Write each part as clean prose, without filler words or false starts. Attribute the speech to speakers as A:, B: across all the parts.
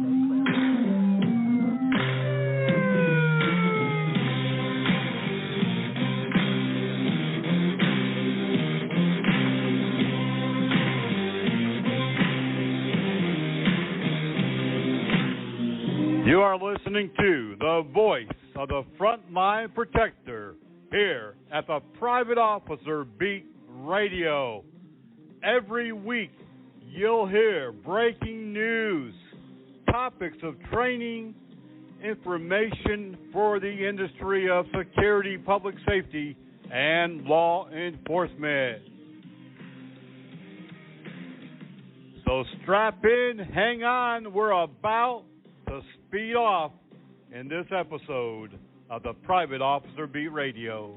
A: You are listening to the voice of the frontline protector here at the Private Officer Beat Radio. Every week you'll hear breaking news, topics of training, information for the industry of security, public safety, and law enforcement. So strap in, hang on, we're about to speed off in this episode of the Private Officer Beat Radio.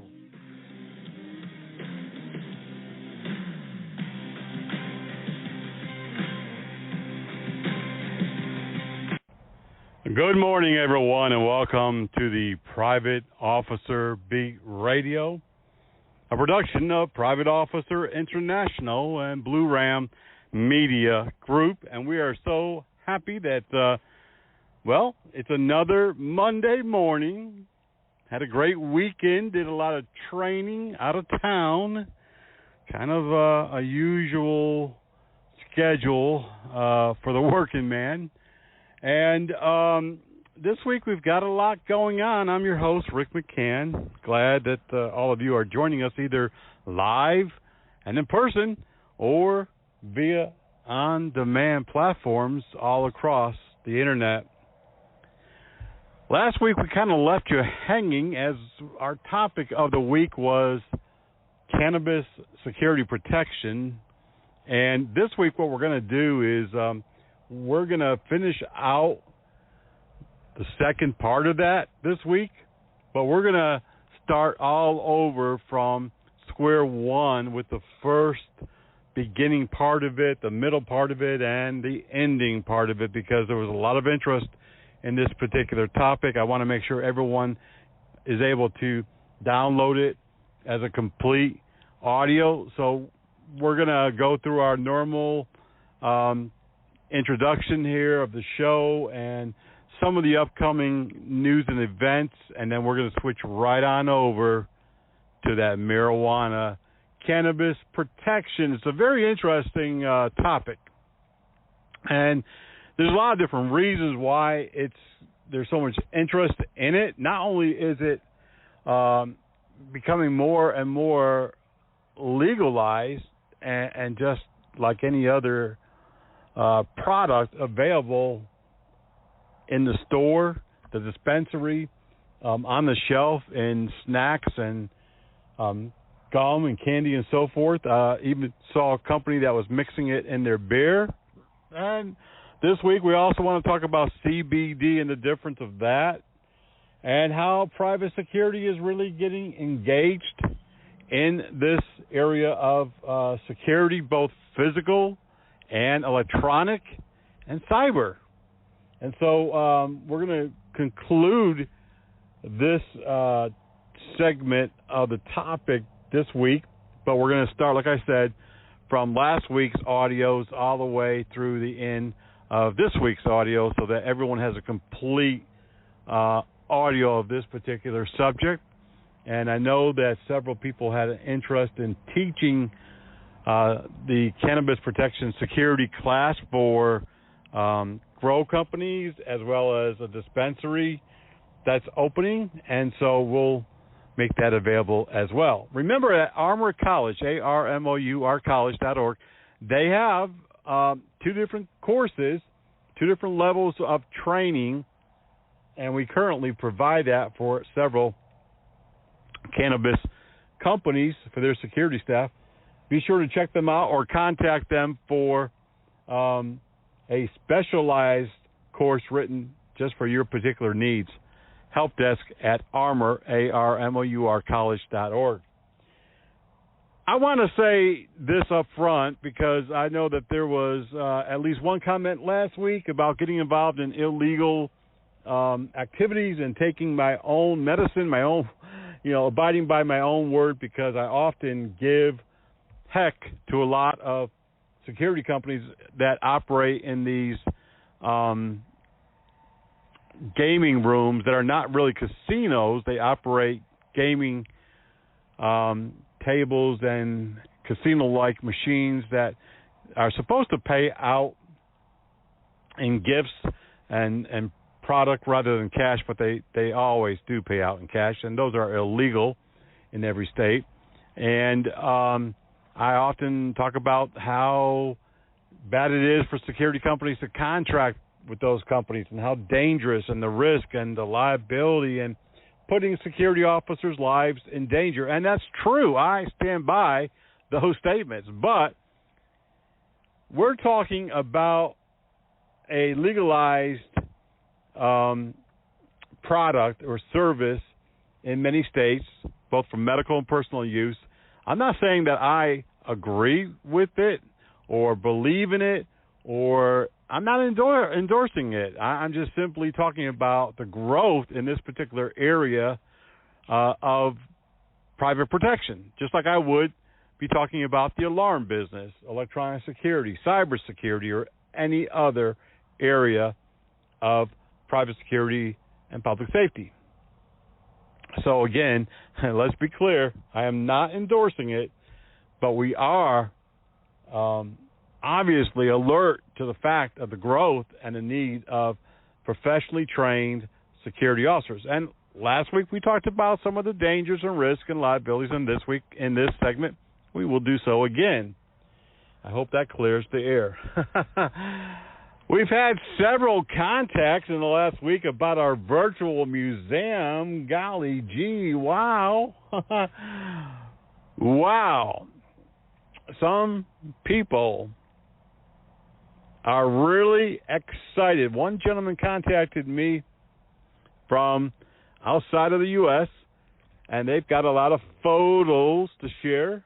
A: Good morning, everyone, and welcome to the Private Officer Beat Radio, a production of Private Officer International and Blue Ram Media Group. And we are so happy that it's another Monday morning. Had a great weekend, did a lot of training out of town. Kind of a usual schedule for the working man. And this week we've got a lot going on. I'm your host, Rick McCann. Glad that all of you are joining us either live and in person or via on-demand platforms all across the internet. Last week we kind of left you hanging as our topic of the week was cannabis security protection. And this week what we're going to do is we're going to finish out the second part of that this week, but we're going to start all over from square one with the first beginning part of it, the middle part of it, and the ending part of it, because there was a lot of interest in this particular topic. I want to make sure everyone is able to download it as a complete audio. So we're going to go through our normal introduction here of the show and some of the upcoming news and events, and then we're going to switch right on over to that marijuana cannabis protection. It's a very interesting topic, and there's a lot of different reasons why there's so much interest in it. Not only is it becoming more and more legalized and just like any other product available in the store, the dispensary, on the shelf, in snacks and gum and candy and so forth. Even saw a company that was mixing it in their beer. And this week we also want to talk about CBD and the difference of that, and how private security is really getting engaged in this area of security, both physical and electronic and cyber. And so we're going to conclude this segment of the topic this week, but we're going to start, like I said, from last week's audios all the way through the end of this week's audio, so that everyone has a complete audio of this particular subject. And I know that several people had an interest in teaching the Cannabis Protection Security class for grow companies as well as a dispensary that's opening, and so we'll make that available as well. Remember, at Armour College, ARMOUR college.org, they have two different courses, two different levels of training, and we currently provide that for several cannabis companies for their security staff. Be sure to check them out or contact them for a specialized course written just for your particular needs. Help desk at Armour, ARMOUR college.org. I want to say this up front because I know that there was at least one comment last week about getting involved in illegal activities and taking my own medicine, my own, abiding by my own word, because I often give heck to a lot of security companies that operate in these gaming rooms that are not really casinos. They operate gaming tables and casino-like machines that are supposed to pay out in gifts and product rather than cash, but they always do pay out in cash, and those are illegal in every state. And I often talk about how bad it is for security companies to contract with those companies and how dangerous and the risk and the liability and putting security officers' lives in danger. And that's true. I stand by those statements. But we're talking about a legalized product or service in many states, both for medical and personal use. I'm not saying that I agree with it or believe in it, or I'm not endorsing it. I'm just simply talking about the growth in this particular area of private protection, just like I would be talking about the alarm business, electronic security, cybersecurity, or any other area of private security and public safety. So again, let's be clear, I am not endorsing it, but we are obviously alert to the fact of the growth and the need of professionally trained security officers. And last week we talked about some of the dangers and risks and liabilities, and this week in this segment we will do so again. I hope that clears the air. We've had several contacts in the last week about our virtual museum. Golly gee, wow. Wow. Some people are really excited. One gentleman contacted me from outside of the U.S., and they've got a lot of photos to share.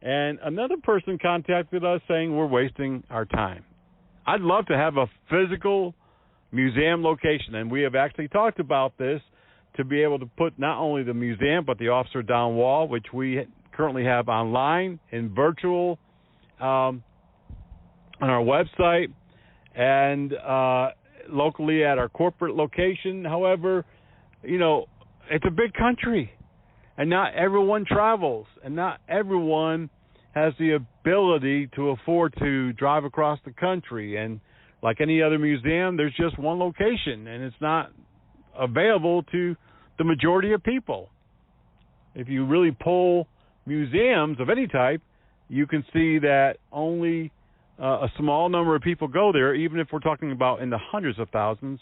A: And another person contacted us saying we're wasting our time. I'd love to have a physical museum location, and we have actually talked about this, to be able to put not only the museum but the officer down wall, which we currently have online in virtual on our website and locally at our corporate location. However, you know, it's a big country, and not everyone travels, and not everyone has the ability to afford to drive across the country. And like any other museum, there's just one location, and it's not available to the majority of people. If you really poll museums of any type, you can see that only a small number of people go there, even if we're talking about in the hundreds of thousands,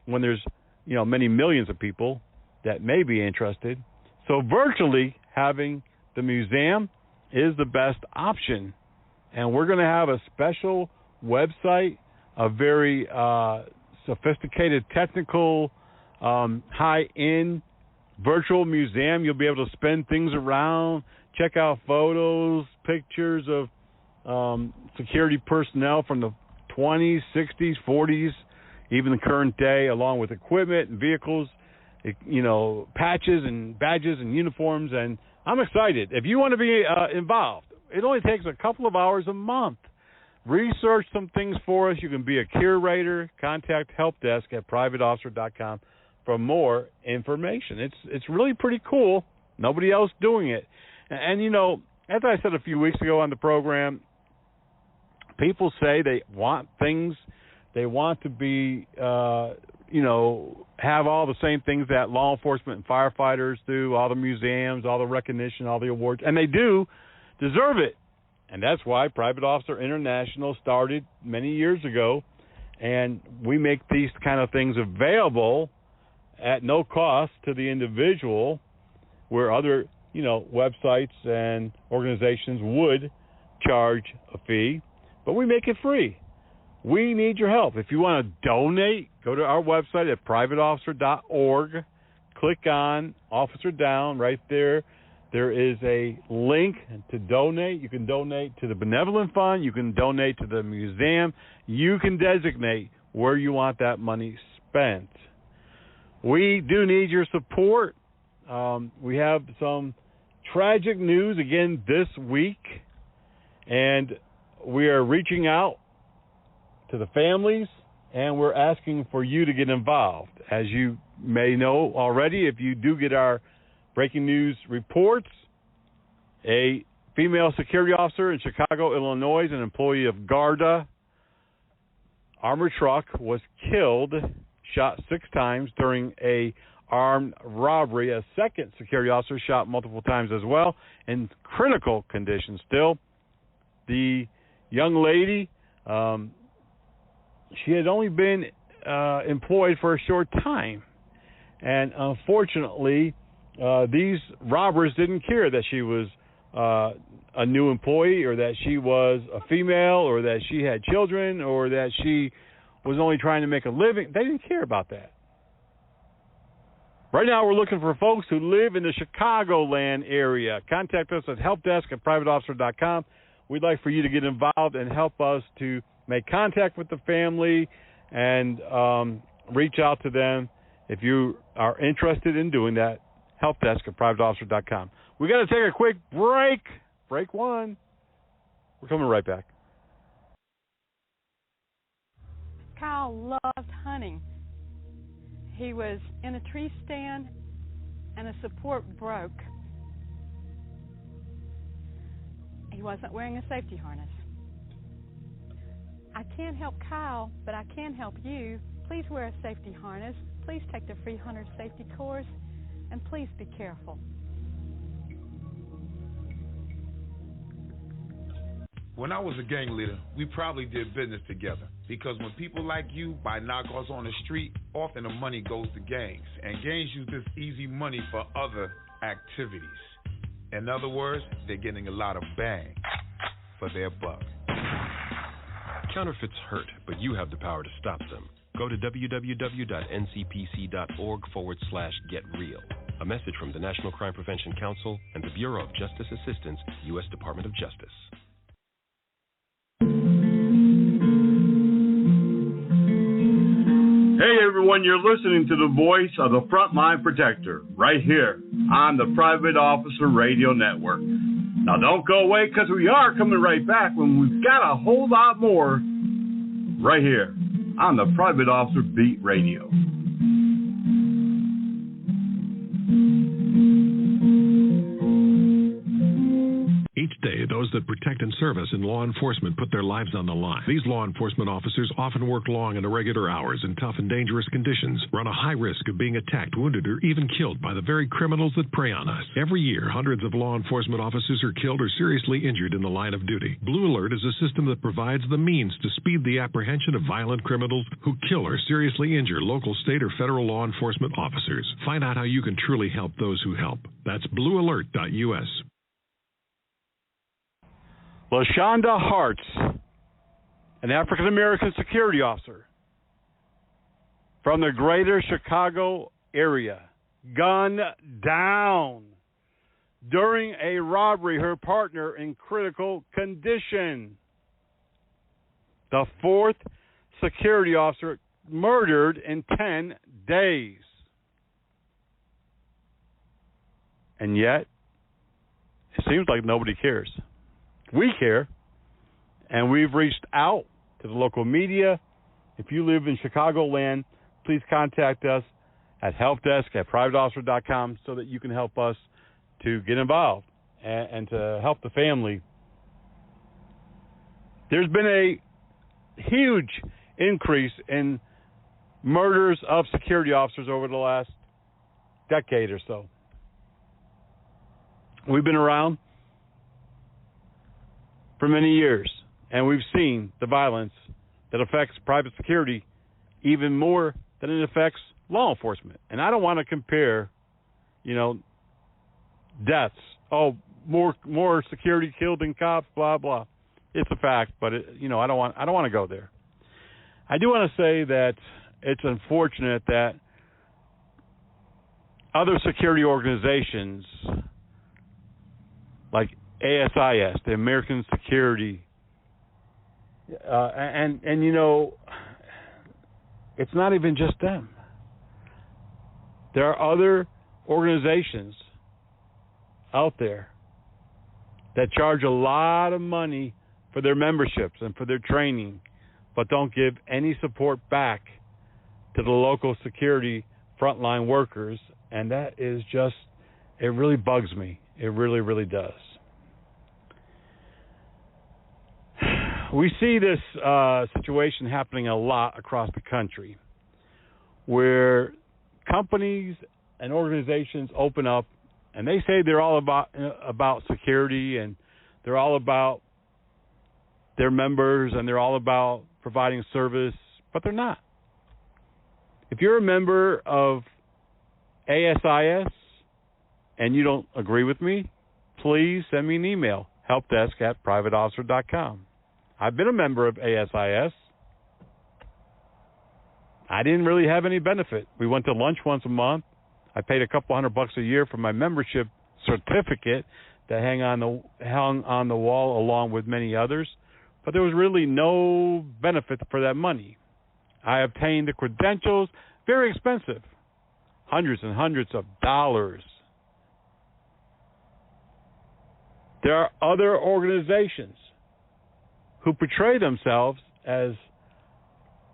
A: when there's, you know, many millions of people that may be interested. So virtually having the museum is the best option. And we're going to have a special website, a very sophisticated, technical, high-end virtual museum. You'll be able to spin things around, check out photos, pictures of security personnel from the 20s, 60s, 40s, even the current day, along with equipment and vehicles, you know, patches and badges and uniforms. And I'm excited. If you want to be involved, it only takes a couple of hours a month. Research some things for us. You can be a curator. Contact help desk at privateofficer.com for more information. It's really pretty cool. Nobody else doing it. And you know, as I said a few weeks ago on the program, people say they want things. They want to be, you know, have all the same things that law enforcement and firefighters do, all the museums, all the recognition, all the awards, and they do deserve it. And that's why Private Officer International started many years ago, and we make these kind of things available at no cost to the individual, where other, you know, websites and organizations would charge a fee, but we make it free. We need your help. If you want to donate, go to our website at privateofficer.org. Click on Officer Down right there. There is a link to donate. You can donate to the Benevolent Fund. You can donate to the museum. You can designate where you want that money spent. We do need your support. We have some tragic news again this week, and we are reaching out to the families and we're asking for you to get involved. As you may know already, if you do get our breaking news reports, a female security officer in Chicago, Illinois, an employee of Garda armored truck, was killed, shot 6 times during a armed robbery. A second security officer shot multiple times as well, in critical condition still. The young lady, she had only been employed for a short time. And unfortunately, these robbers didn't care that she was a new employee, or that she was a female, or that she had children, or that she was only trying to make a living. They didn't care about that. Right now, we're looking for folks who live in the Chicagoland area. Contact us at helpdesk@privateofficer.com. We'd like for you to get involved and help us to make contact with the family and reach out to them if you are interested in doing that. Helpdesk@privateofficer.com. We got to take a quick break. Break 1. We're coming right back.
B: Kyle loved hunting. He was in a tree stand and a support broke. He wasn't wearing a safety harness. I can't help Kyle, but I can help you. Please wear a safety harness. Please take the free hunter safety course, and please be careful.
C: When I was a gang leader, we probably did business together, because when people like you buy knockoffs on the street, often the money goes to gangs, and gangs use this easy money for other activities. In other words, they're getting a lot of bang for their buck.
D: Counterfeits hurt, but you have the power to stop them. Go to www.ncpc.org/getreal. A message from the National Crime Prevention Council and the Bureau of Justice Assistance, U.S. Department of Justice.
E: Hey everyone, you're listening to the voice of the Frontline Protector right here on the Private Officer Radio Network. Now don't go away, because we are coming right back when we've got a whole lot more right here on the Private Officer Beat Radio.
F: Each day, those that protect and serve us in law enforcement put their lives on the line. These law enforcement officers often work long and irregular hours in tough and dangerous conditions, run a high risk of being attacked, wounded, or even killed by the very criminals that prey on us. Every year, hundreds of law enforcement officers are killed or seriously injured in the line of duty. Blue Alert is a system that provides the means to speed the apprehension of violent criminals who kill or seriously injure local, state, or federal law enforcement officers. Find out how you can truly help those who help. That's bluealert.us.
A: LaShonda Hartz, an African-American security officer from the greater Chicago area, gunned down during a robbery, her partner in critical condition. The 4th security officer murdered in 10 days. And yet, it seems like nobody cares. We care, and we've reached out to the local media. If you live in Chicagoland, please contact us at helpdesk@privateofficer.com so that you can help us to get involved and to help the family. There's been a huge increase in murders of security officers over the last decade or so. We've been around for many years, and we've seen the violence that affects private security even more than it affects law enforcement. And I don't want to compare, deaths. Oh, more security killed than cops, blah blah. It's a fact, but I don't want to go there. I do want to say that it's unfortunate that other security organizations like ASIS, the American Security, and it's not even just them. There are other organizations out there that charge a lot of money for their memberships and for their training, but don't give any support back to the local security frontline workers. And that is just, it really bugs me. It really, really does. We see this situation happening a lot across the country where companies and organizations open up and they say they're all about security and they're all about their members and they're all about providing service, but they're not. If you're a member of ASIS and you don't agree with me, please send me an email, helpdesk@privateofficer.com. I've been a member of ASIS. I didn't really have any benefit. We went to lunch once a month. I paid a couple $100 a year for my membership certificate that hung on the wall along with many others, but there was really no benefit for that money. I obtained the credentials, very expensive, hundreds and hundreds of dollars. There are other organizations who portray themselves as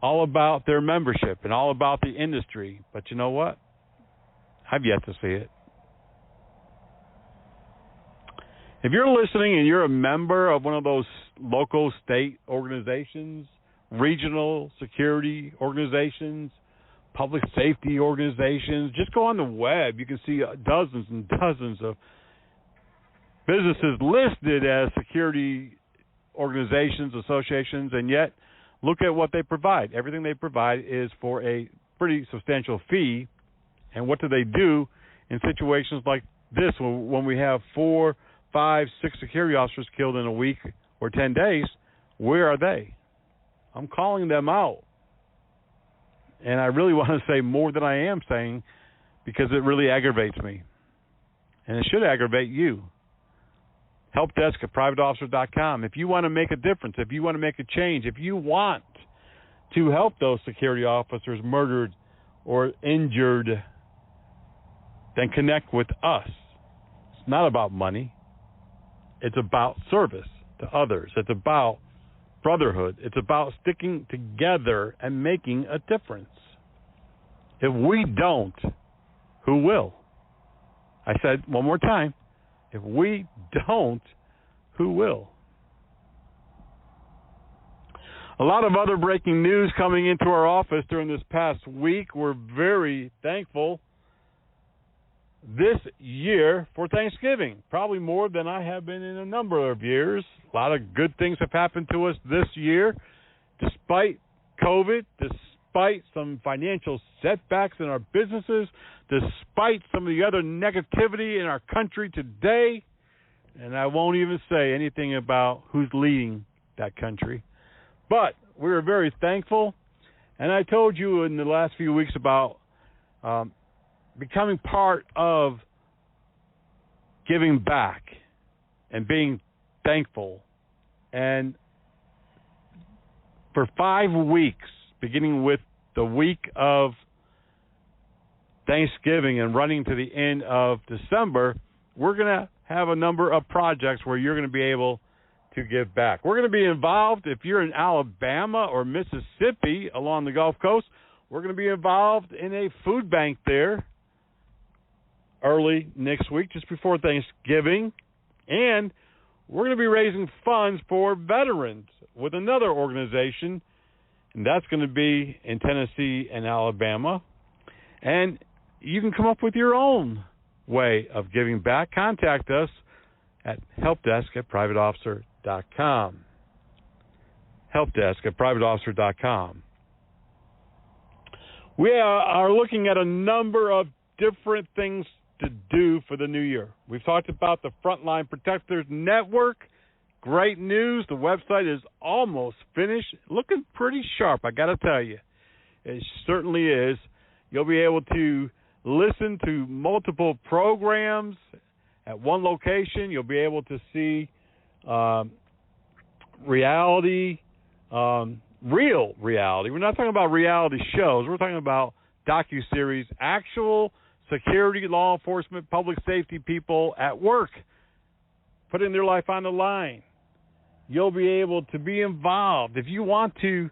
A: all about their membership and all about the industry. But you know what? I've yet to see it. If you're listening and you're a member of one of those local state organizations, regional security organizations, public safety organizations, just go on the web. You can see dozens and dozens of businesses listed as security organizations, associations, and yet look at what they provide. Everything they provide is for a pretty substantial fee. And what do they do in situations like this when we have 4, 5, 6 security officers killed in a week or 10 days? Where are they? I'm calling them out. And I really want to say more than I am saying because it really aggravates me. And it should aggravate you. Helpdesk@privateofficer.com. If you want to make a difference, if you want to make a change, if you want to help those security officers murdered or injured, then connect with us. It's not about money. It's about service to others. It's about brotherhood. It's about sticking together and making a difference. If we don't, who will? I said one more time. If we don't, who will? A lot of other breaking news coming into our office during this past week. We're very thankful this year for Thanksgiving, probably more than I have been in a number of years. A lot of good things have happened to us this year, despite COVID, despite some financial setbacks in our businesses, despite some of the other negativity in our country today. And I won't even say anything about who's leading that country. But we are very thankful. And I told you in the last few weeks about becoming part of giving back and being thankful. And for 5 weeks, beginning with the week of Thanksgiving and running to the end of December, we're going to have a number of projects where you're going to be able to give back. We're going to be involved, if you're in Alabama or Mississippi along the Gulf Coast, we're going to be involved in a food bank there early next week, just before Thanksgiving. And we're going to be raising funds for veterans with another organization, and that's going to be in Tennessee and Alabama. And you can come up with your own way of giving back. Contact us at helpdesk@privateofficer.com. Helpdesk@privateofficer.com. We are looking at a number of different things to do for the new year. We've talked about the Frontline Protectors Network. Great news. The website is almost finished. Looking pretty sharp, I got to tell you. It certainly is. You'll be able to listen to multiple programs at one location. You'll be able to see reality, real reality. We're not talking about reality shows. We're talking about docuseries, actual security, law enforcement, public safety people at work, putting their life on the line. You'll be able to be involved. If you want to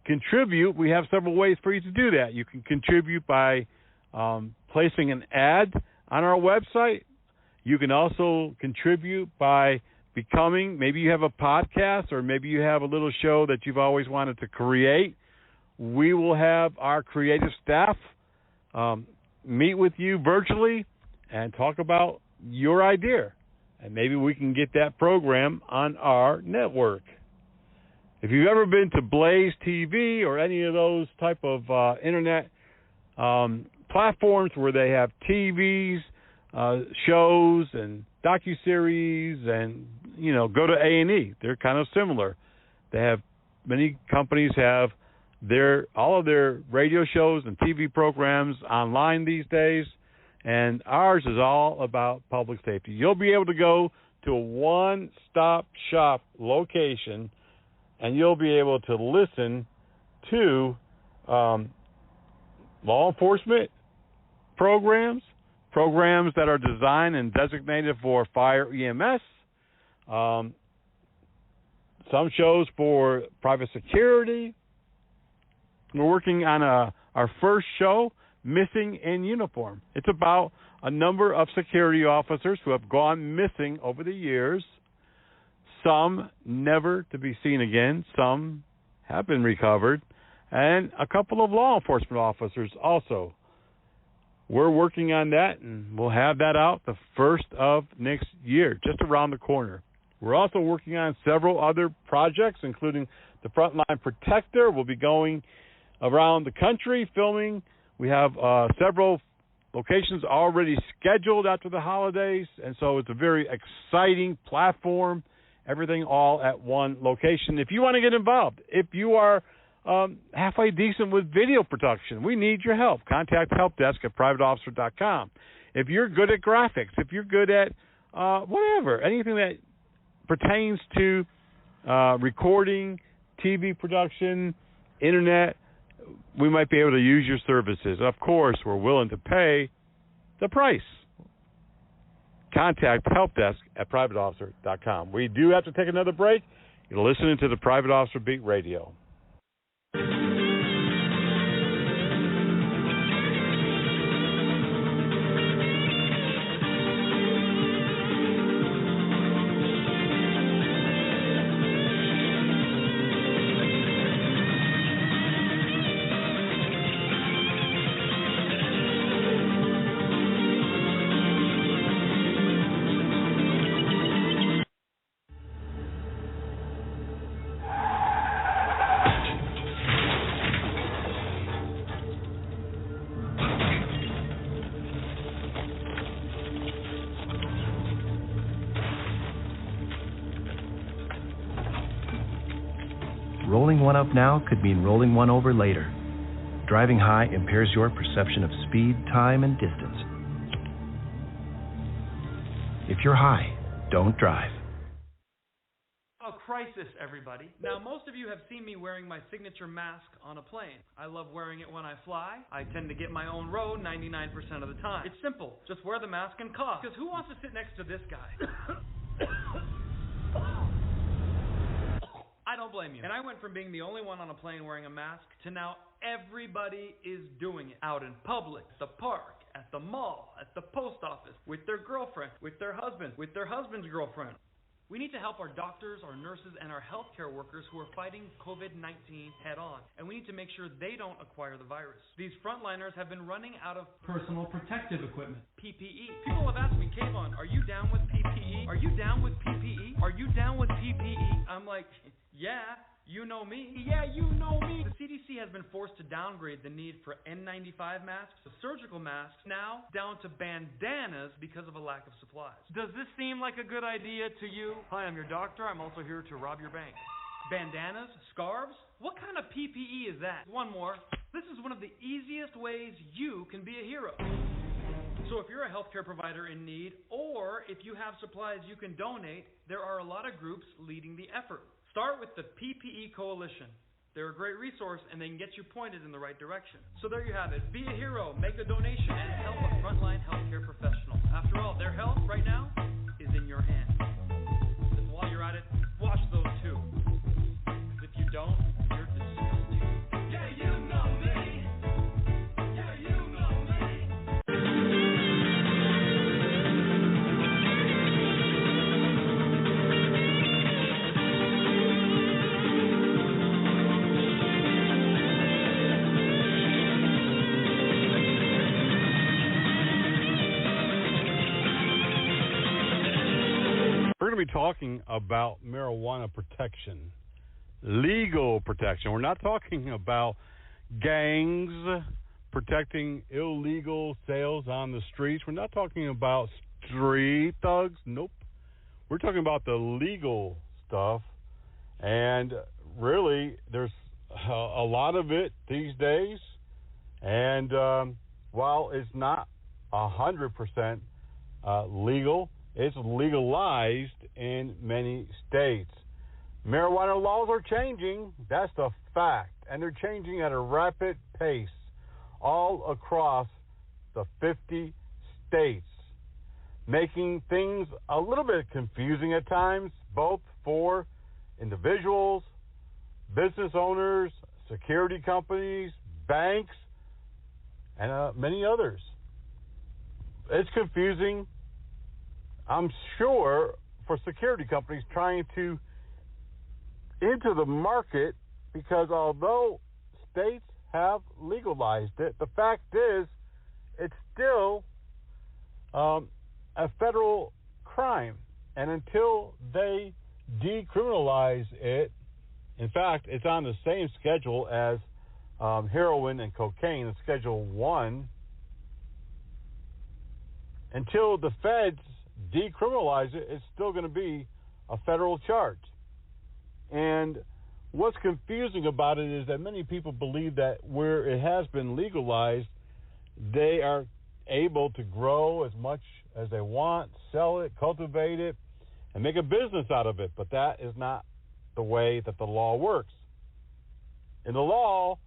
A: contribute, we have several ways for you to do that. You can contribute by placing an ad on our website. You can also contribute by becoming, maybe you have a podcast or maybe you have a little show that you've always wanted to create. We will have our creative staff meet with you virtually and talk about your idea. And maybe we can get that program on our network. If you've ever been to Blaze TV or any of those type of internet platforms where they have TVs, shows and docuseries, and go to A&E. They're kind of similar. They have, many companies have all of their radio shows and TV programs online these days, and ours is all about public safety. You'll be able to go to a one-stop shop location, and you'll be able to listen to law enforcement programs that are designed and designated for fire EMS, some shows for private security. We're working on our first show, Missing in Uniform. It's about a number of security officers who have gone missing over the years, some never to be seen again, some have been recovered, and a couple of law enforcement officers also. We're working on that, and we'll have that out the first of next year, just around the corner. We're also working on several other projects, including the Frontline Protector. We'll be going around the country filming. We have several locations already scheduled after the holidays, and so it's a very exciting platform, everything all at one location. If you want to get involved, if you are halfway decent with video production, we need your help. Contact helpdesk@privateofficer.com. If you're good at graphics, if you're good at whatever, anything that pertains to recording, TV production, internet, we might be able to use your services. Of course, we're willing to pay the price. Contact helpdesk@privateofficer.com. We do have to take another break. You're listening to the Private Officer Beat Radio.
G: Rolling one up now could mean rolling one over later. Driving high impairs your perception of speed, time, and distance. If you're high, don't drive.
H: A crisis, everybody. Now, most of you have seen me wearing my signature mask on a plane. I love wearing it when I fly. I tend to get my own road 99% of the time. It's simple. Just wear the mask and cough. Because who wants to sit next to this guy? I don't blame you. And I went from being the only one on a plane wearing a mask to now everybody is doing it. Out in public, at the park, at the mall, at the post office, with their girlfriend, with their husband, with their husband's girlfriend. We need to help our doctors, our nurses, and our healthcare workers who are fighting COVID-19 head on. And we need to make sure they don't acquire the virus. These frontliners have been running out of personal protective equipment, PPE. People have asked me, Kayvon, are you down with PPE? Are you down with PPE? Are you down with PPE? I'm like, yeah, you know me. Yeah, you know me. The CDC has been forced to downgrade the need for N95 masks to surgical masks, now down to bandanas because of a lack of supplies. Does this seem like a good idea to you? Hi, I'm your doctor. I'm also here to rob your bank. Bandanas? Scarves? What kind of PPE is that? One more. This is one of the easiest ways you can be a hero. So if you're a healthcare provider in need, or if you have supplies you can donate, there are a lot of groups leading the effort. Start with the PPE Coalition. They're a great resource, and they can get you pointed in the right direction. So there you have it. Be a hero, make a donation, and help a frontline healthcare professional. After all, their health right now is in your hands. And while you're at it, wash those too. If you don't, you're
A: to be talking about marijuana protection, legal protection. We're not talking about gangs protecting illegal sales on the streets. We're not talking about street thugs. Nope. We're talking about the legal stuff. And really, there's a lot of it these days. And while it's not 100% legal, it's legalized in many states. Marijuana laws are changing. That's a fact. And they're changing at a rapid pace all across the 50 states, making things a little bit confusing at times, both for individuals, business owners, security companies, banks, and many others. It's confusing, I'm sure, for security companies trying to enter the market, because although states have legalized it, the fact is it's still a federal crime. And until they decriminalize it, in fact, it's on the same schedule as heroin and cocaine, in Schedule 1. Until the feds decriminalize it, it's still going to be a federal charge. And what's confusing about it is that many people believe that where it has been legalized, they are able to grow as much as they want, sell it, cultivate it, and make a business out of it. But that is not the way that the law works. In the law,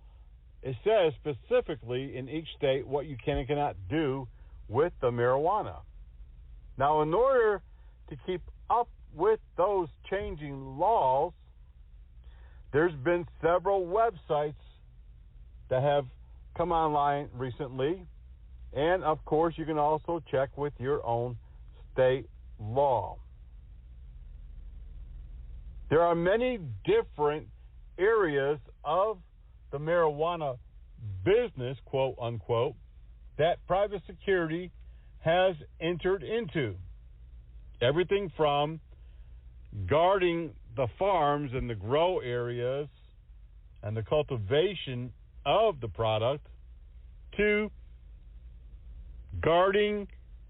A: it says specifically in each state what you can and cannot do with the marijuana. Now, in order to keep up with those changing laws, there's been several websites that have come online recently, and of course you can also check with your own state law. There are many different areas of the marijuana business, quote unquote, that private security has entered into. Everything from guarding the farms and the grow areas and the cultivation of the product, to guarding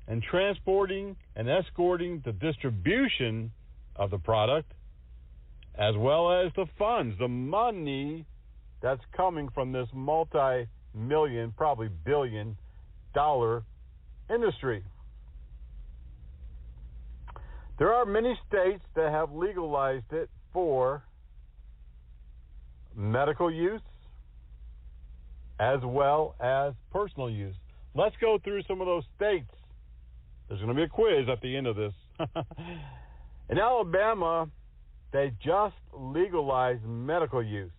A: and transporting and escorting the distribution of the product, as well as the funds, the money that's coming from this multi-million, probably billion-dollar industry. There are many states that have legalized it for medical use as well as personal use. Let's go through some of those states. There's going to be a quiz at the end of this. In Alabama, they just legalized medical use.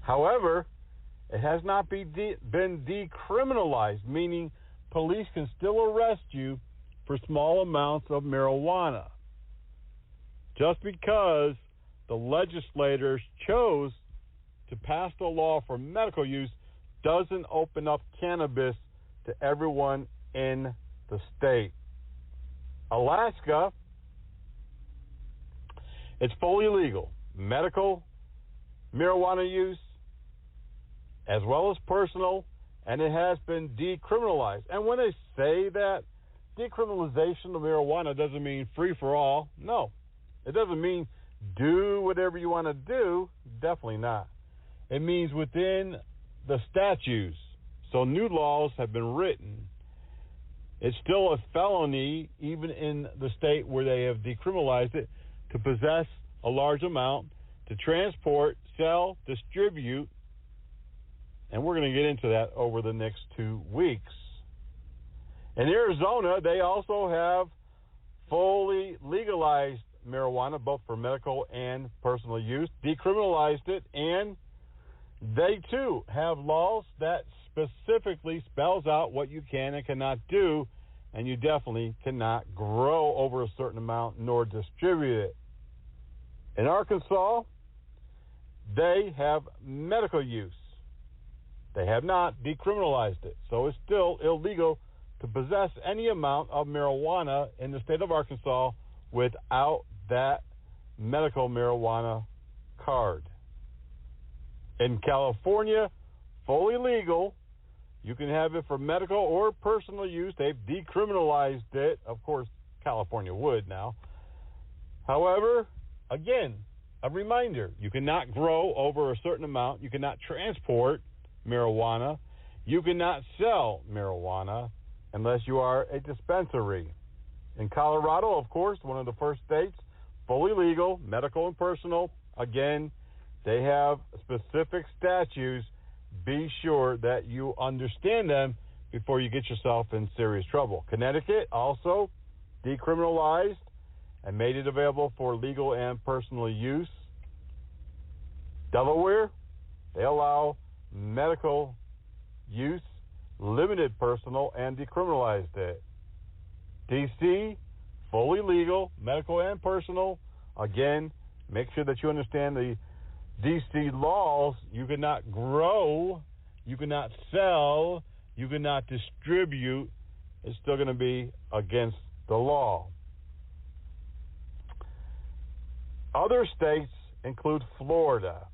A: However, it has not been decriminalized, meaning police can still arrest you for small amounts of marijuana. Just because the legislators chose to pass the law for medical use doesn't open up cannabis to everyone in the state. Alaska, it's fully legal. Medical marijuana use as well as personal, and it has been decriminalized. And when they say that decriminalization of marijuana doesn't mean free for all, no. It doesn't mean do whatever you want to do, definitely not. It means within the statutes. So new laws have been written. It's still a felony, even in the state where they have decriminalized it, to possess a large amount, to transport, sell, distribute, and we're going to get into that over the next 2 weeks. In Arizona, they also have fully legalized marijuana, both for medical and personal use, decriminalized it, and they too have laws that specifically spells out what you can and cannot do, and you definitely cannot grow over a certain amount nor distribute it. In Arkansas, they have medical use. They have not decriminalized it, so it's still illegal to possess any amount of marijuana in the state of Arkansas without that medical marijuana card. In California, fully legal. You can have it for medical or personal use. They've decriminalized it. Of course, California would now. However, again, a reminder, you cannot grow over a certain amount. You cannot transport marijuana. You cannot sell marijuana unless you are a dispensary. In Colorado, of course, one of the first states, fully legal, medical and personal. Again, they have specific statutes. Be sure that you understand them before you get yourself in serious trouble. Connecticut also decriminalized and made it available for legal and personal use. Delaware, they allow medical use, limited personal, and decriminalized it. D.C., fully legal, medical and personal. Again, make sure that you understand the D.C. laws. You cannot grow, you cannot sell, you cannot distribute. It's still going to be against the law. Other states include Florida.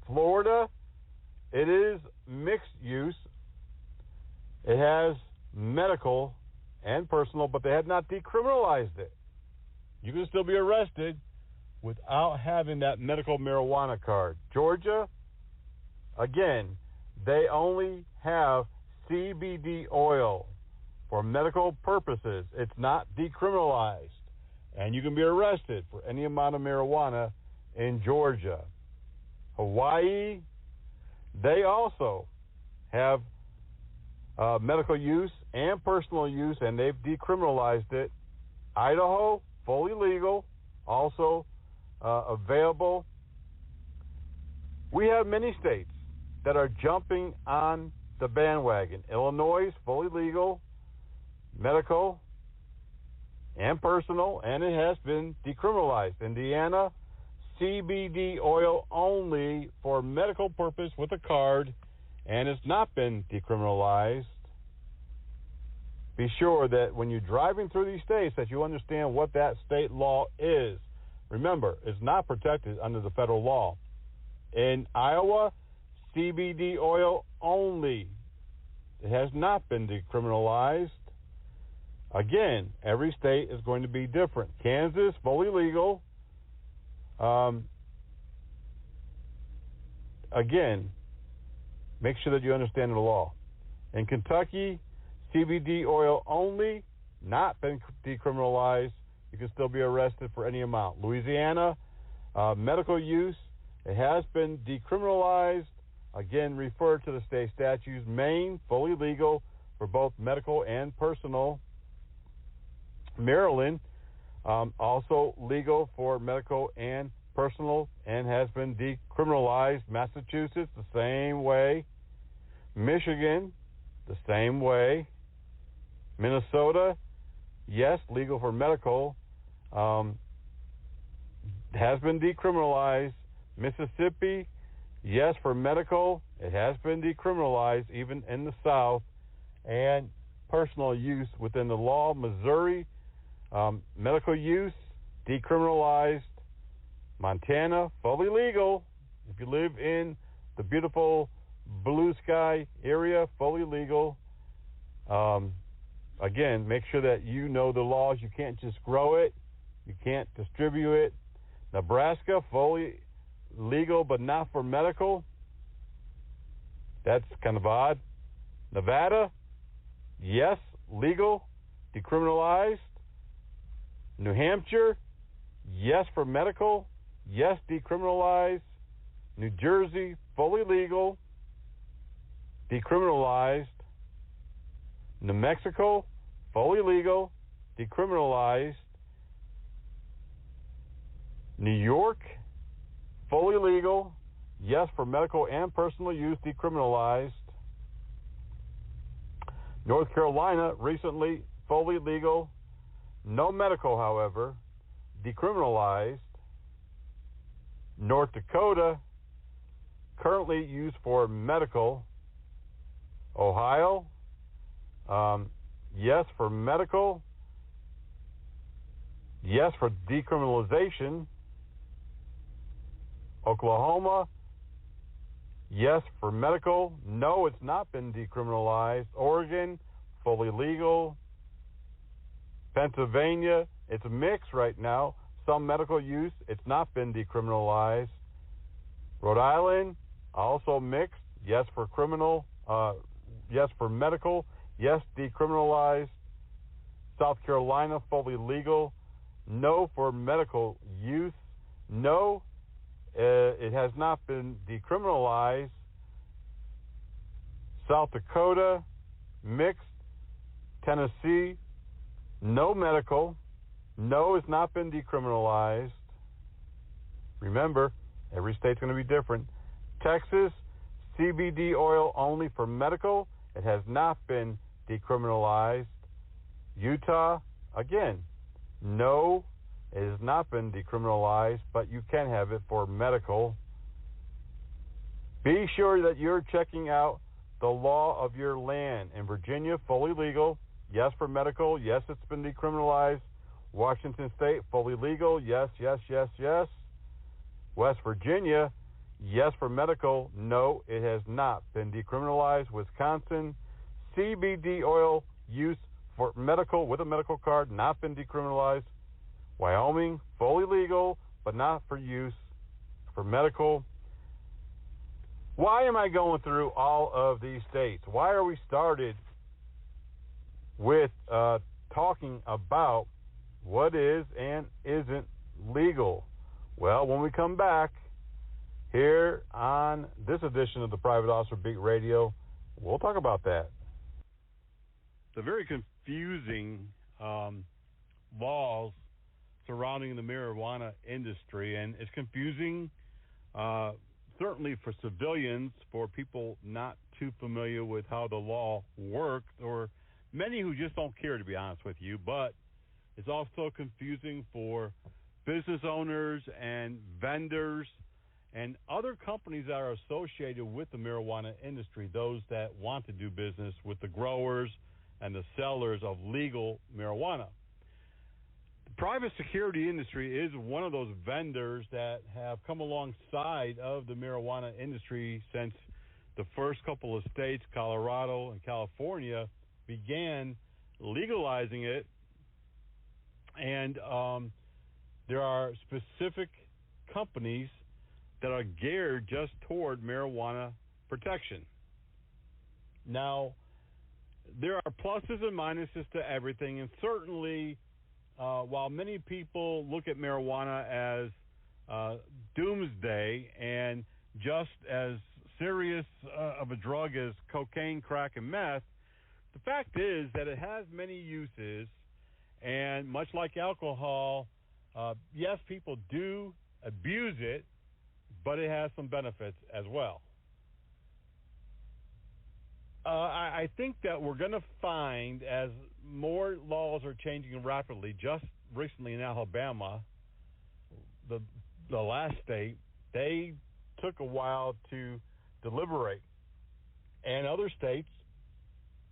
A: Florida, it is mixed use. It has medical and personal, but they have not decriminalized it. You can still be arrested without having that medical marijuana card. Georgia, again, they only have CBD oil for medical purposes. It's not decriminalized. And you can be arrested for any amount of marijuana in Georgia. Hawaii, they also have medical use and personal use, and they've decriminalized it. Idaho, fully legal, also available. We have many states that are jumping on the bandwagon. Illinois, fully legal, medical and personal, and it has been decriminalized. Indiana, CBD oil only for medical purpose with a card, and it's not been decriminalized. Be sure that when you're driving through these states that you understand what that state law is. Remember, it's not protected under the federal law. In Iowa, CBD oil only. It has not been decriminalized. Again, every state is going to be different. Kansas, fully legal. Again, make sure that you understand the law. In Kentucky, CBD oil only, not been decriminalized. You can still be arrested for any amount. Louisiana, medical use, it has been decriminalized. Again, refer to the state statutes. Maine, fully legal for both medical and personal. Maryland, also legal for medical and personal and has been decriminalized. Massachusetts, the same way. Michigan, the same way. Minnesota, yes, legal for medical, has been decriminalized. Mississippi, yes, for medical, it has been decriminalized, even in the South, and personal use within the law. Missouri, medical use, decriminalized. Montana, fully legal. If you live in the beautiful blue sky area, fully legal. Again, make sure that you know the laws. You can't just grow it. You can't distribute it. Nebraska, fully legal, but not for medical. That's kind of odd. Nevada, yes, legal, decriminalized. New Hampshire, yes, for medical, yes, decriminalized. New Jersey, fully legal, decriminalized. New Mexico, fully legal, decriminalized. New York, fully legal, yes, for medical and personal use, decriminalized. North Carolina, recently fully legal, no medical, however, decriminalized. North Dakota, currently used for medical. Ohio, yes for medical, yes for decriminalization. Oklahoma, yes for medical, no, it's not been decriminalized. Oregon, fully legal. Pennsylvania, it's mixed right now. Some medical use, it's not been decriminalized. Rhode Island, also mixed. Yes for criminal, yes for medical, yes decriminalized. South Carolina, fully legal. No for medical use. No, it has not been decriminalized. South Dakota, mixed. Tennessee, no medical. No, it's not been decriminalized. Remember, every state's going to be different. Texas, CBD oil only for medical. It has not been decriminalized. Utah, again, no, it has not been decriminalized, but you can have it for medical. Be sure that you're checking out the law of your land. In Virginia, fully legal. Yes for medical. Yes, it's been decriminalized. Washington State, fully legal. Yes, yes, yes, yes. West Virginia, yes for medical. No, it has not been decriminalized. Wisconsin, CBD oil use for medical with a medical card, not been decriminalized. Wyoming, fully legal, but not for use for medical. Why am I going through all of these states? Why are we started with talking about what is and isn't legal? Well, when we come back here on this edition of the Private Officer Beat Radio, we'll talk about that. The very confusing laws surrounding the marijuana industry, and it's confusing certainly for civilians, for people not too familiar with how the law works, or many who just don't care, to be honest with you, but it's also confusing for business owners and vendors and other companies that are associated with the marijuana industry, those that want to do business with the growers and the sellers of legal marijuana. The private security industry is one of those vendors that have come alongside of the marijuana industry since the first couple of states, Colorado and California, began legalizing it. And there are specific companies that are geared just toward marijuana protection. Now, there are pluses and minuses to everything, and certainly while many people look at marijuana as doomsday and just as serious of a drug as cocaine, crack, and meth, the fact is that it has many uses. And much like alcohol, yes, people do abuse it, but it has some benefits as well. I think that we're going to find, as more laws are changing rapidly, just recently in Alabama, the last state, they took a while to deliberate. And other states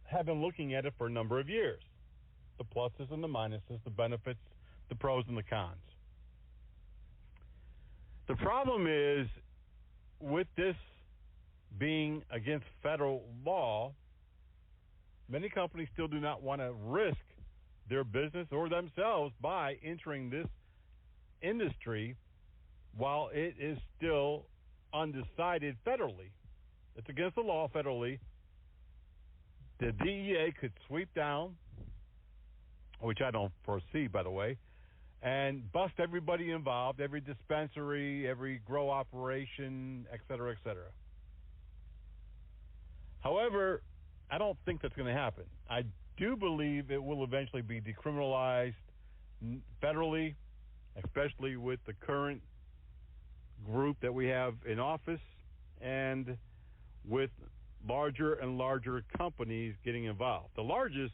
A: have been looking at it for a number of years. The pluses and the minuses, the benefits, the pros and the cons. The problem is, with this being against federal law, many companies still do not want to risk their business or themselves by entering this industry while it is still undecided federally. It's against the law federally. The DEA could sweep down, which I don't foresee, by the way, and bust everybody involved, every dispensary, every grow operation, et cetera, et cetera. However, I don't think that's going to happen. I do believe it will eventually be decriminalized federally, especially with the current group that we have in office and with larger and larger companies getting involved. The largest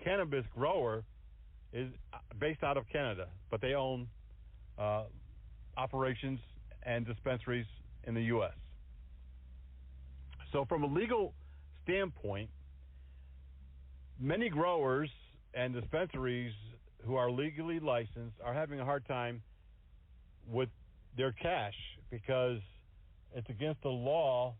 A: cannabis grower is based out of Canada, but they own operations and dispensaries in the U.S. So from a legal standpoint, many growers and dispensaries who are legally licensed are having a hard time with their cash because it's against the law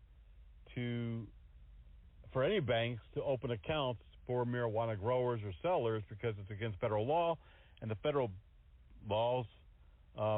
A: for any banks to open accounts for marijuana growers or sellers because it's against federal law, and the federal laws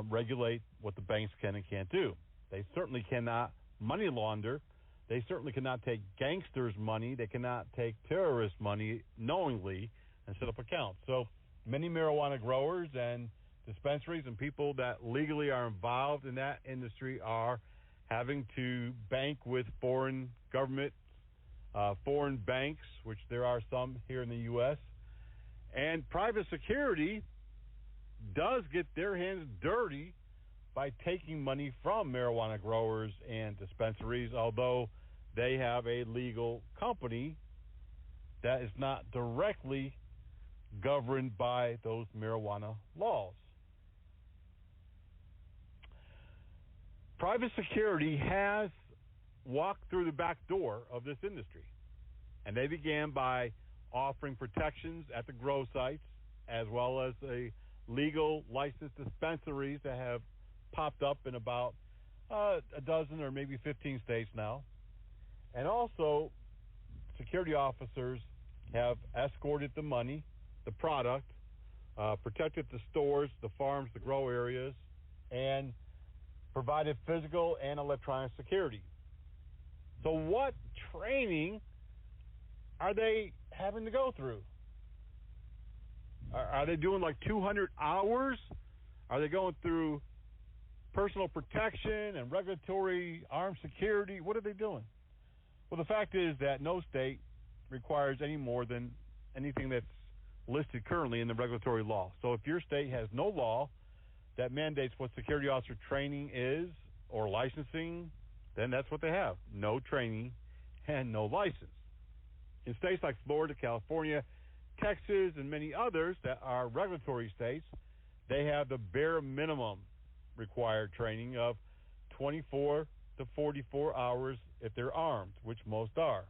A: regulate what the banks can and can't do. They certainly cannot money launder. They certainly cannot take gangsters' money. They cannot take terrorist money knowingly and set up accounts. So many marijuana growers and dispensaries and people that legally are involved in that industry are having to bank with foreign governments, foreign banks, which there are some here in the U.S., and private security does get their hands dirty by taking money from marijuana growers and dispensaries, although they have a legal company that is not directly governed by those marijuana laws. Private security has walked through the back door of this industry, and they began by offering protections at the grow sites as well as the legal licensed dispensaries that have popped up in about a dozen or maybe 15 states now. And also, security officers have escorted the money, the product, protected the stores, the farms, the grow areas, and provided physical and electronic security. So what training are they having to go through? Are they doing like 200 hours? Are they going through personal protection and regulatory armed security? What are they doing? Well, the fact is that no state requires any more than anything that's listed currently in the regulatory law. So if your state has no law that mandates what security officer training is or licensing, then that's what they have. No training and no license. In states like Florida, California, Texas, and many others that are regulatory states, they have the bare minimum required training of 24 to 44 hours if they're armed, which most are.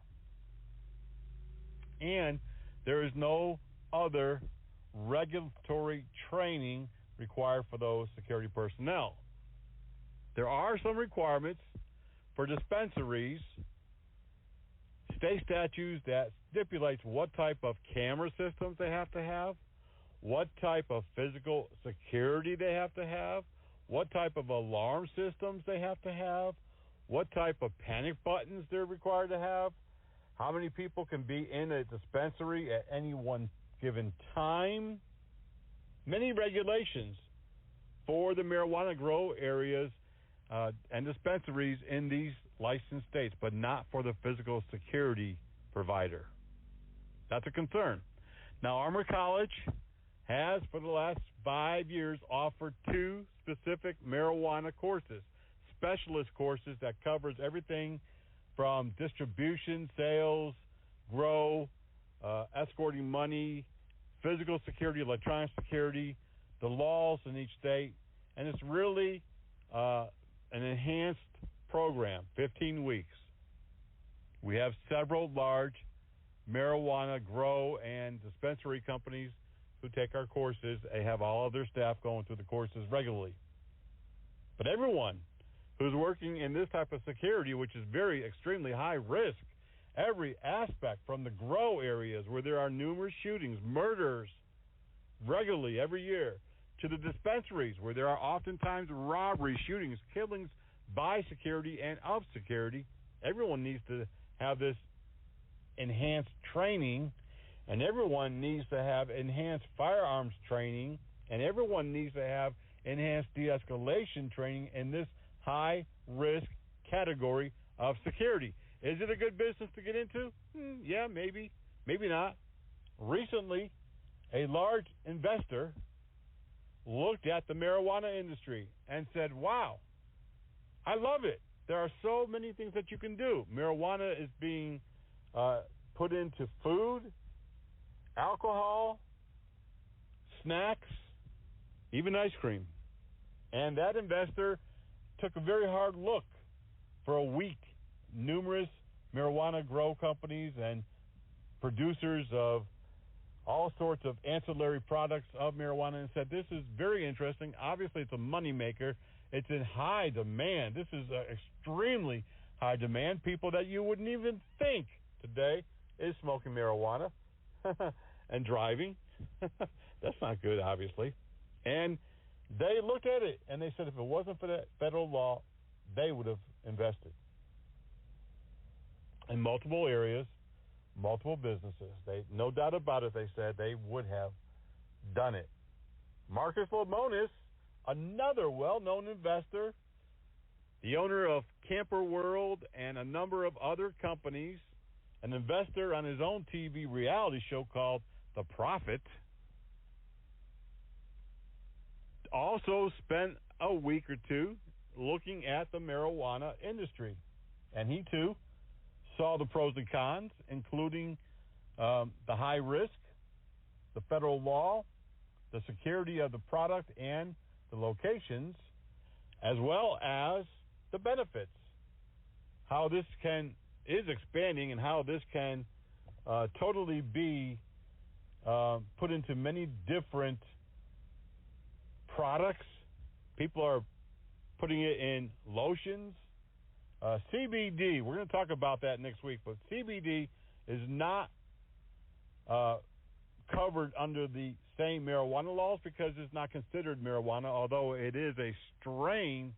A: And there is no other regulatory training required for those security personnel. There are some requirements for dispensaries, state statutes that stipulates what type of camera systems they have to have, what type of physical security they have to have, what type of alarm systems they have to have, what type of panic buttons they're required to have, how many people can be in a dispensary at any one given time. Many regulations for the marijuana grow areas and dispensaries in these licensed states, but not for the physical security provider. That's a concern. Now, Armour College has, for the last 5 years, offered 2 specific marijuana courses, specialist courses that covers everything from distribution, sales, grow, escorting money, physical security, electronic security, the laws in each state, and it's really an enhanced program, 15 weeks. We have several large marijuana grow and dispensary companies who take our courses. They have all of their staff going through the courses regularly. But everyone who's working in this type of security, which is very extremely high risk, every aspect from the grow areas where there are numerous shootings, murders regularly every year, to the dispensaries where there are oftentimes robberies, shootings, killings by security and of security, everyone needs to have this enhanced training, and everyone needs to have enhanced firearms training, and everyone needs to have enhanced de-escalation training in this high-risk category of security. Is it a good business to get into? Yeah, maybe. Maybe not. Recently, a large investor looked at the marijuana industry and said, wow, I love it. There are so many things that you can do. Marijuana is being put into food, alcohol, snacks, even ice cream. And that investor took a very hard look for a week. Numerous marijuana grow companies and producers of all sorts of ancillary products of marijuana and said, this is very interesting. Obviously, it's a moneymaker. It's in high demand. This is extremely high demand. People that you wouldn't even think today is smoking marijuana and driving. That's not good, obviously. And they looked at it, and they said if it wasn't for that federal law, they would have invested in multiple areas, multiple businesses. No doubt about it, they said they would have done it. Marcus Lemonis, another well-known investor, the owner of Camper World and a number of other companies, an investor on his own TV reality show called The Prophet, also spent a week or two looking at the marijuana industry. And he, too, saw the pros and cons, including the high risk, the federal law, the security of the product and the locations, as well as the benefits, how this is expanding and how this can totally be put into many different products. People are putting it in lotions. CBD, we're going to talk about that next week, but CBD is not covered under the same marijuana laws because it's not considered marijuana, although it is a strain.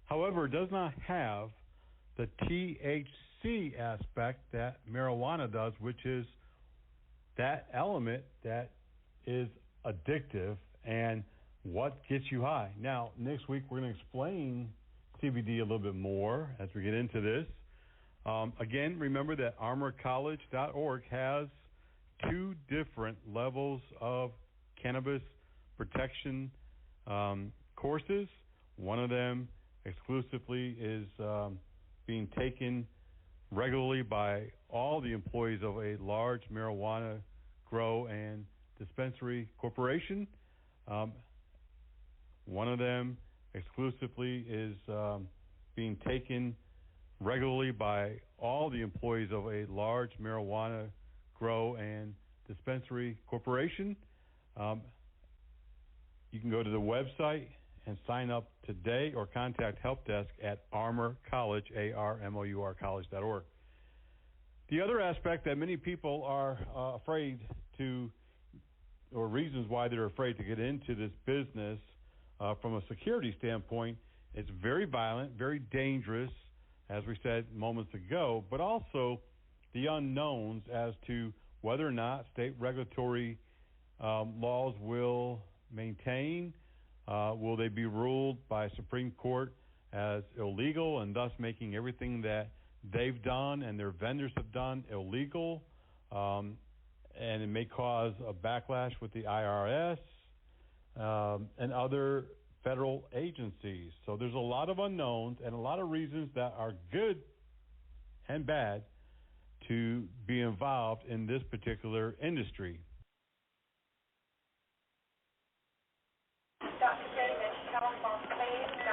A: However, it does not have the THC aspect that marijuana does, which is that element that is addictive and what gets you high. Now, next week we're going to explain CBD a little bit more as we get into this. Again, remember that armorcollege.org has 2 different levels of cannabis protection courses. One of them exclusively is being taken regularly by all the employees of a large marijuana grow and dispensary corporation. One of them exclusively is being taken regularly by all the employees of a large marijuana grow and dispensary corporation. You can go to the website and sign up today or contact help desk at Armor College, ARMOUR college.org. The other aspect that many people are afraid to, or reasons why they're afraid to get into this business from a security standpoint, it's very violent, very dangerous, as we said moments ago, but also the unknowns as to whether or not state regulatory laws will maintain. Will they be ruled by Supreme Court as illegal and thus making everything that they've done and their vendors have done illegal? And it may cause a backlash with the IRS and other federal agencies. So there's a lot of unknowns and a lot of reasons that are good and bad to be involved in this particular industry.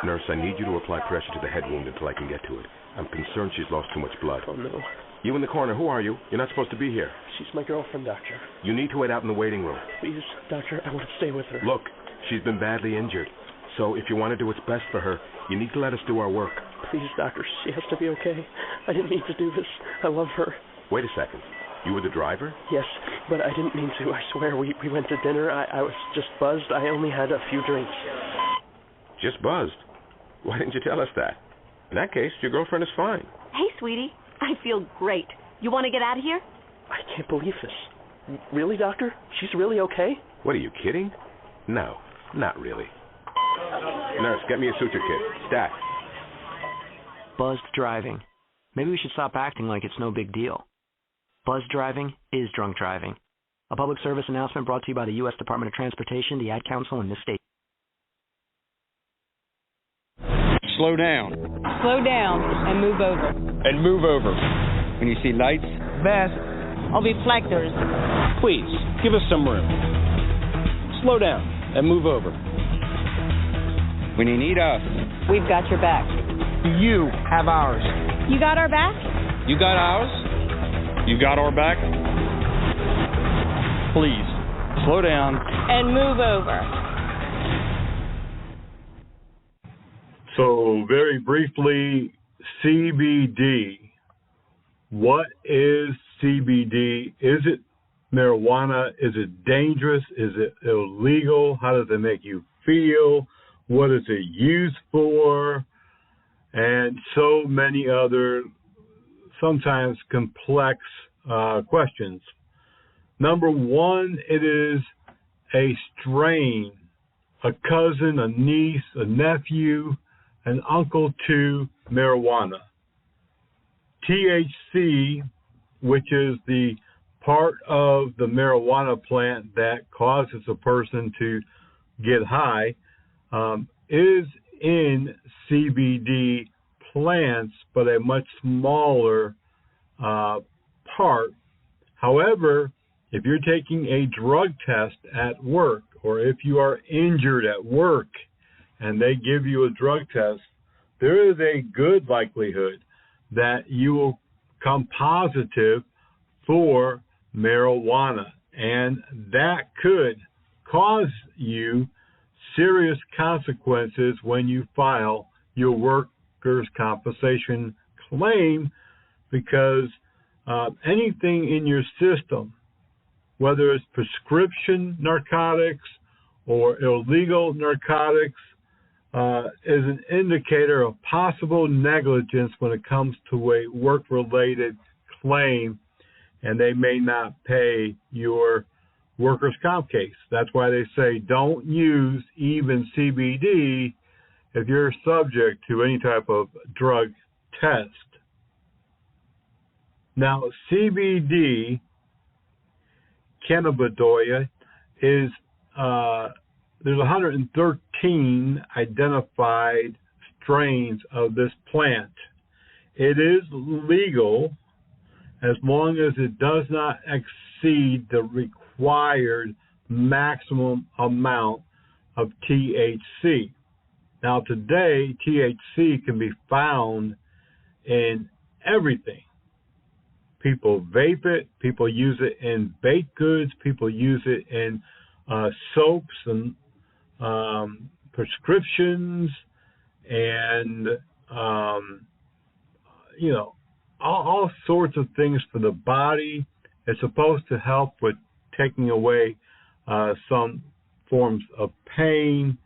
D: Nurse, I need you to apply pressure to the head wound until I can get to it. I'm concerned she's lost too much blood.
I: Oh, no.
D: You in the corner, who are you? You're not supposed to be here.
I: She's my girlfriend, Doctor.
D: You need to wait out in the waiting room.
I: Please, Doctor, I want to stay with her.
D: Look, she's been badly injured. So if you want to do what's best for her, you need to let us do our work.
I: Please, Doctor, she has to be okay. I didn't mean to do this. I love her.
D: Wait a second. You were the driver?
I: Yes, but I didn't mean to. I swear, we went to dinner. I was just buzzed. I only had a few drinks.
D: Just buzzed? Why didn't you tell us that? In that case, your girlfriend is fine.
J: Hey, sweetie. I feel great. You want to get out of here?
I: I can't believe this. Really, Doctor? She's really okay?
D: What, are you kidding? No, not really. Nurse, get me a suture kit. Stat.
K: Buzzed driving. Maybe we should stop acting like it's no big deal. Buzzed driving is drunk driving. A public service announcement brought to you by the U.S. Department of Transportation, the Ad Council, and this state.
L: Slow down.
M: Slow down and move over.
L: And move over. When you see lights,
M: best, or reflectors.
L: Please, give us some room. Slow down and move over. When you need us,
M: we've got your back.
L: You have ours.
M: You got our back?
L: You got ours? You got our back? Please, slow down.
M: And move over.
E: So, very briefly, CBD. What is CBD? Is it marijuana? Is it dangerous? Is it illegal? How does it make you feel? What is it used for? And so many other, sometimes complex questions. Number one, it is a strain, a cousin, a niece, a nephew, an uncle to marijuana. THC, which is the part of the marijuana plant that causes a person to get high, is in CBD plants, but a much smaller part. However, if you're taking a drug test at work, or if you are injured at work and they give you a drug test, there is a good likelihood that you will come positive for marijuana, and that could cause you serious consequences when you file your workers' compensation claim, because anything in your system, whether it's prescription narcotics or illegal narcotics, is an indicator of possible negligence when it comes to a work-related claim, and they may not pay your workers' comp case. That's why they say don't use even CBD if you're subject to any type of drug test. Now, CBD, cannabidiol, is there's 113 identified strains of this plant. It is legal as long as it does not exceed the required maximum amount of THC. Now today, THC can be found in everything. People vape it, people use it in baked goods, people use it in soaps and prescriptions, and all sorts of things for the body. It's supposed to help with taking away some forms of pain.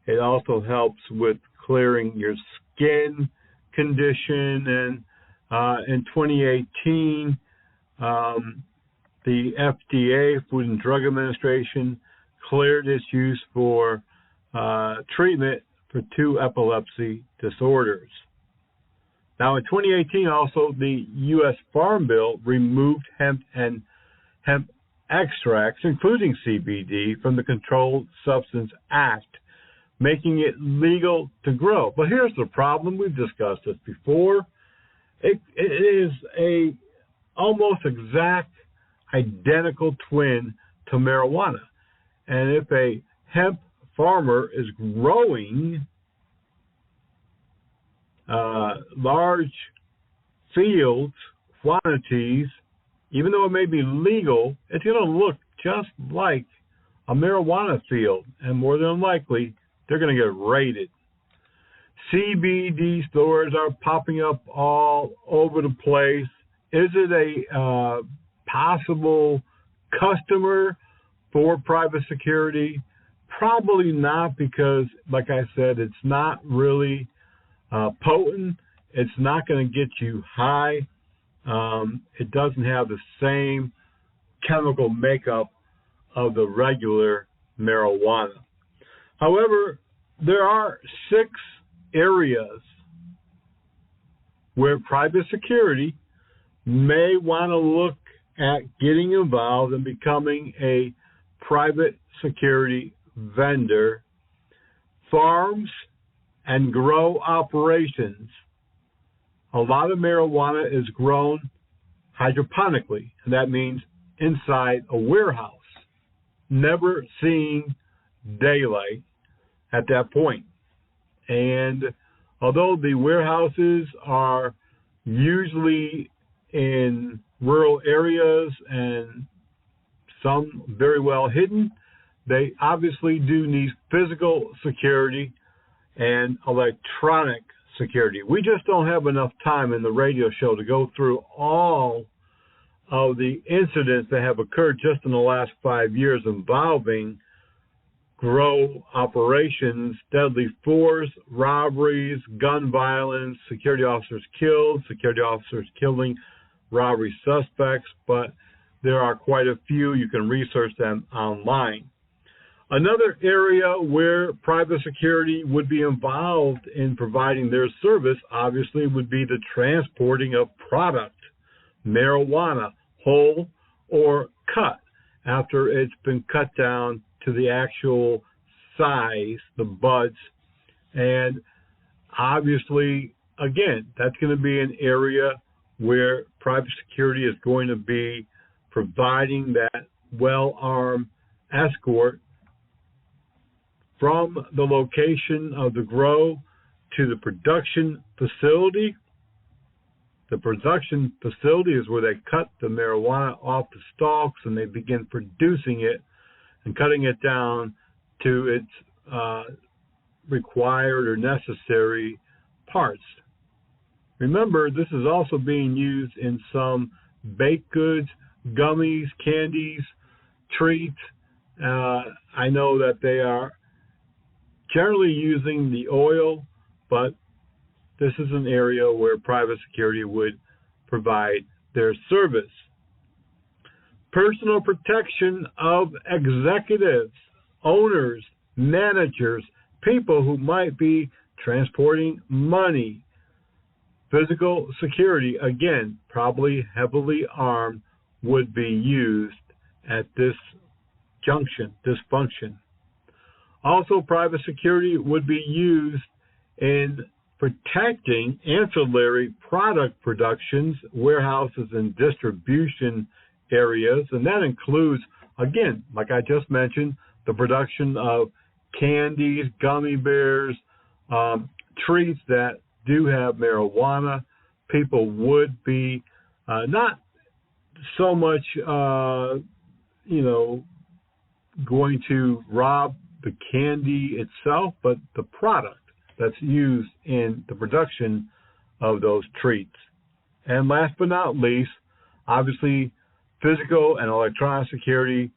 E: It also helps with clearing your skin condition. And in 2018, the FDA, Food and Drug Administration, cleared its use for treatment for 2 epilepsy disorders. Now, in 2018, also, the U.S. Farm Bill removed hemp and hemp extracts, including CBD, from the Controlled Substance Act, making it legal to grow. But here's the problem. We've discussed this before. It is a almost exact identical twin to marijuana. And if a hemp farmer is growing large fields, quantities, even though it may be legal, it's going to look just like a marijuana field, and more than likely, they're going to get raided. CBD stores are popping up all over the place. Is it a possible customer for private security? Probably not, because, like I said, it's not really potent. It's not going to get you high. It doesn't have the same chemical makeup of the regular marijuana. However, there are 6 areas where private security may want to look at getting involved and becoming a private security vendor. Farms and grow operations. A lot of marijuana is grown hydroponically, and that means inside a warehouse, never seeing daylight at that point. And Although the warehouses are usually in rural areas and some very well hidden, they obviously do need physical security and electronic security. We just don't have enough time in the radio show to go through all of the incidents that have occurred just in the last 5 years involving grow operations, deadly force, robberies, gun violence, security officers killed, security officers killing robbery suspects, but there are quite a few. You can research them online. Another area where private security would be involved in providing their service, obviously, would be the transporting of product, marijuana, whole or cut, after it's been cut down to the actual size, the buds. And obviously, again, that's going to be an area where private security is going to be providing that well-armed escort from the location of the grow to the production facility. The production facility is where they cut the marijuana off the stalks and they begin producing it and cutting it down to its required or necessary parts. Remember, this is also being used in some baked goods, gummies, candies, treats. I know that they are generally using the oil, but this is an area where private security would provide their service. Personal protection of executives, owners, managers, people who might be transporting money. Physical security, again, probably heavily armed, would be used at this junction, this function. Also, private security would be used in protecting ancillary product productions, warehouses, and distribution areas. And that includes, again, like I just mentioned, the production of candies, gummy bears, treats that do have marijuana. People would be not so much, going to rob the candy itself, but the product that's used in the production of those treats. And last but not least, obviously, physical and electronic security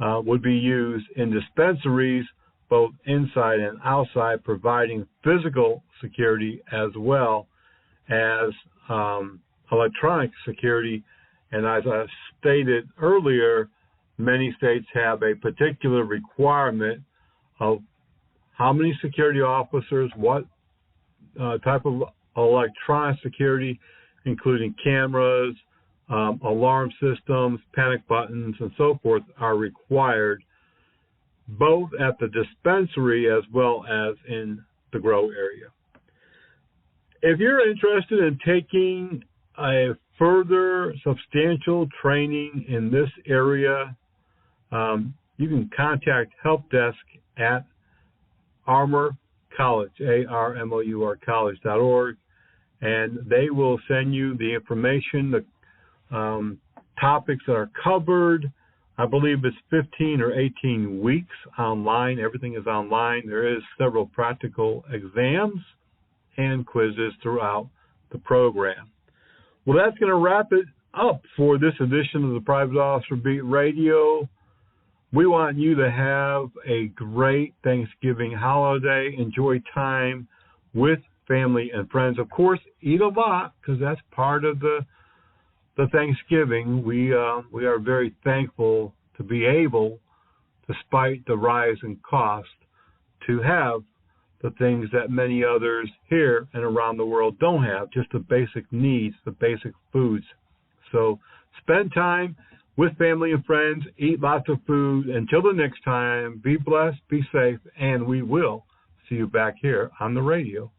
E: would be used in dispensaries, both inside and outside, providing physical security as well as electronic security. And as I stated earlier, many states have a particular requirement of how many security officers, what type of electronic security, including cameras, alarm systems, panic buttons, and so forth, are required both at the dispensary as well as in the grow area. If you're interested in taking a further substantial training in this area, you can contact Help Desk at Armour College, ARMOUR college.org, and they will send you the information, the topics that are covered. I believe it's 15 or 18 weeks online. Everything is online. There is several practical exams and quizzes throughout the program. Well, that's going to wrap it up for this edition of the Private Officer Beat Radio. We want you to have a great Thanksgiving holiday. Enjoy time with family and friends. Of course, eat a lot, because that's part of the Thanksgiving. We are very thankful to be able, despite the rise in cost, to have the things that many others here and around the world don't have, just the basic needs, the basic foods. So spend time with family and friends, eat lots of food. Until the next time, be blessed, be safe, and we will see you back here on the radio.